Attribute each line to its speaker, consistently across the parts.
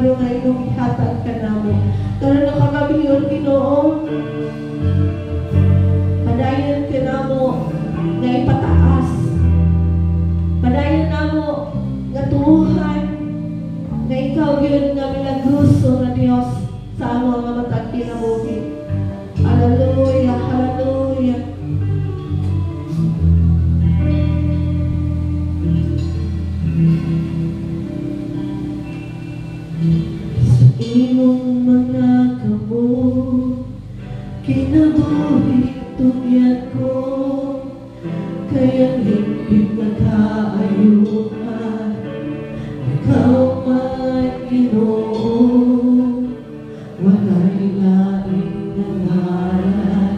Speaker 1: milagro nga inyong ihatag ka namo. Karon na kagabi yun, Ginoo, padayon ka namo nga ipataas. Padayon namo nga tuhan nga ikaw yun nga milagroso na Dios sa amo nga matag kinabuhi. Hallelujah, hallelujah. Sa imong mga kamot kinabuhi tugyan ko, kaya higpit na kaayuhan. Ikaw may Ginoo, walay laing na ngalan,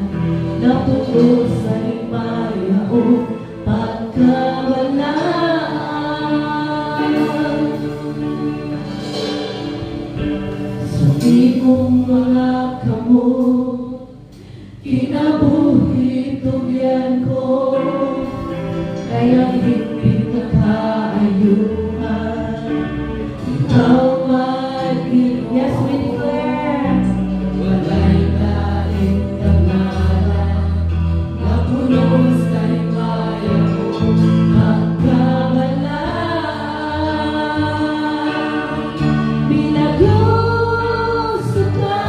Speaker 1: natutod sa himaya o pagkawalaan. Sa imong mga kamot kinabuhi tugyan ko, kaya higpit na kaayuhan. Ikaw may Ginoo, yes we declare, walay laing na ngalan, napuno sa himaya o pagkawalaan. Milagroso ka,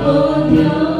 Speaker 1: O Diyos.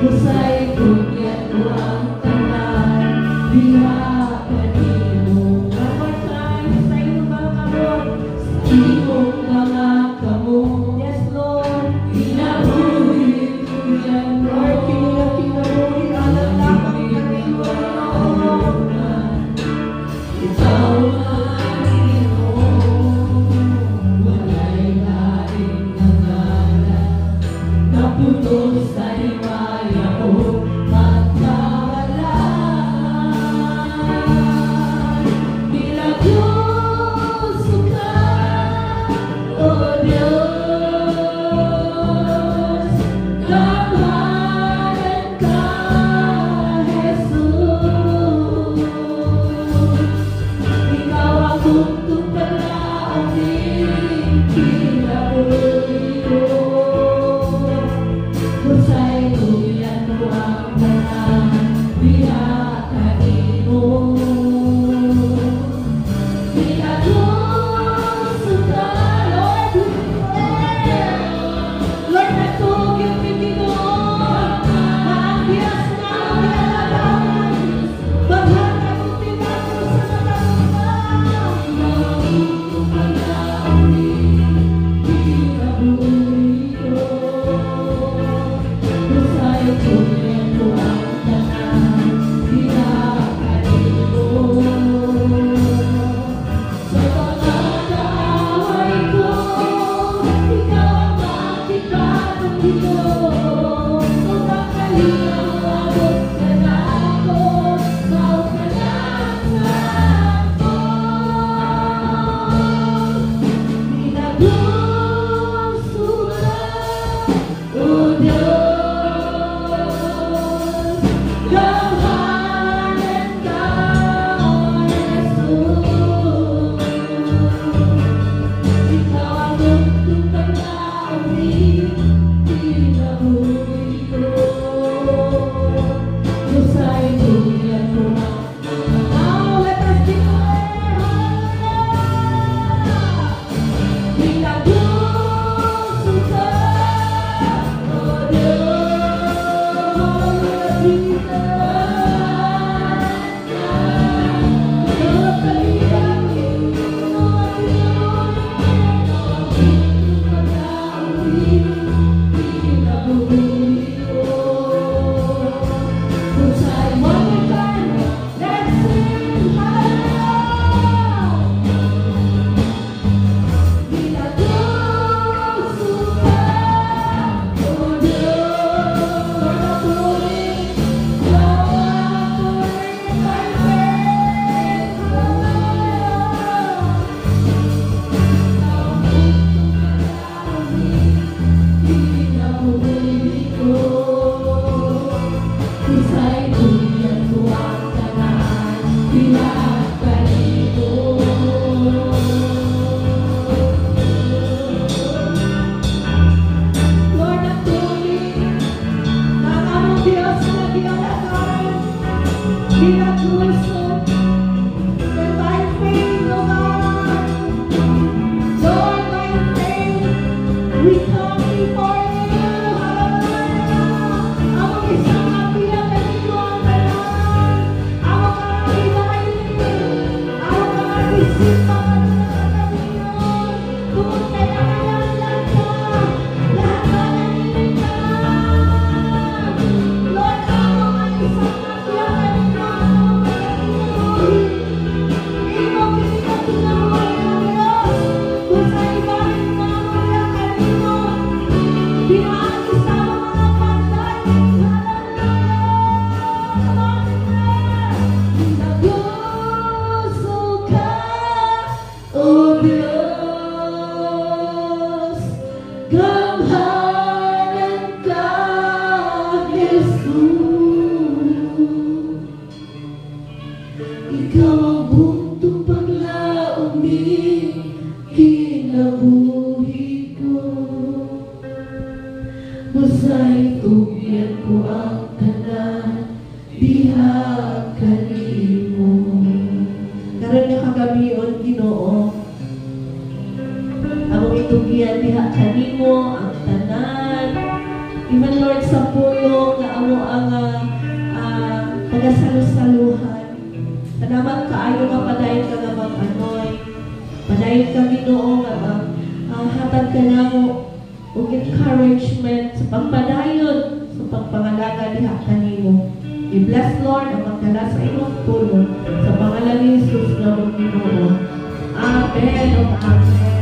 Speaker 1: Usay tugyan ko ang tanan, diha kanimo. One more time, sa imong mga kamot. Sa imong mga kamot, yes Lord, kinabuhi tugyan ko. Lord, kinabuhi alam lamang kanimo. Ikaw ang Ginoo, walay laing na ngalan, napuno sa himaya o pagkawalaan. Milagroso ka, O Diyos, kamahalan ka, Jesus. Ikaw ang buntong palaong kinabuhi ko, usay tugyan ko ang tanan, diha kanimo. Milagroso ka, Lord, Lord, natugyan mi Ginoo, maagiyas na ang kalaban, maghatag og milagro sa mga receive mga ninyo. Pumunta na lang ka. Lahat na nanin ka. Lord, ako ang isang nakyakan mo. Imo kinakinabuhay ng Diyos. Kung sa ibahin na yakan mo. Binaan isa mga panday. Nagpuso ka, O Diyos, gamhanan ka, Jesus. Ikaw ang buntong paglaong ni kinabuhi ko. Musa'y tugyan ko ang tanan, diha kanimo. Karon nga kagabion, Ginoo, among itugyan diha kanimo ang tanan. Even Lord sa pulong nga amo ang pagasalu-saluhan. Salamat kaayo nga padayon ka nga mag-anoy. Padayon ka, Ginoo, nga hatag ka namo og encouragement sa pagpadayon sa pagpangalaga diha kanimo. I-bless, Lord, ang magdala sa imong tulong sa pangalan ni Jesus na Ginoo. Amen o Amen.